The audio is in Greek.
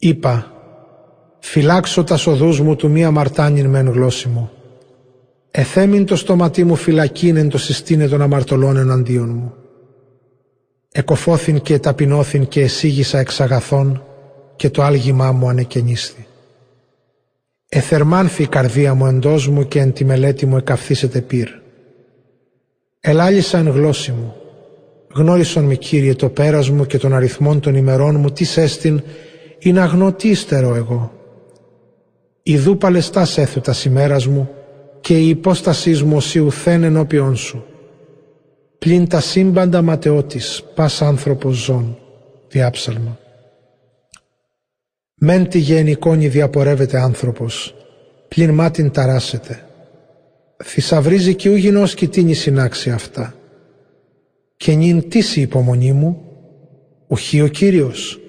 Είπα, φυλάξω τα οδούς μου του μη αμαρτάνειν μεν γλώσσι μου. Εθέμην το στόματί μου φυλακήν εν το συστήνε των αμαρτωλών εναντίον μου. Εκοφώθην και εταπεινώθην και εσύγησα εξ αγαθών και το άλγημά μου ανεκαινίσθη. Εθερμάνθη η καρδία μου εντός μου και εν τη μελέτη μου εκαυθήσεται πυρ. Ελάλησα εν γλώσσι μου. Γνώρισον μη, Κύριε, το πέρας μου και των αριθμών των ημερών μου, τι έστιν, ή να γνώ τι υστερώ εγώ. Ιδού παλαιστάς έθου τας ημέρας μου, και η υπόστασής μου οσί ουθέν ενώπιον σου. Πλην τα σύμπαντα ματαιώτης, πας άνθρωπος ζών, διάψαλμα. Μεν τη γενικόνη διαπορεύεται άνθρωπος, πλην μάτιν ταράσεται. Θησαυρίζει κι ου γινός κοιτίνη συνάξει αυτά. Και νυν τίς η υπομονή μου, ουχή ο Κύριος.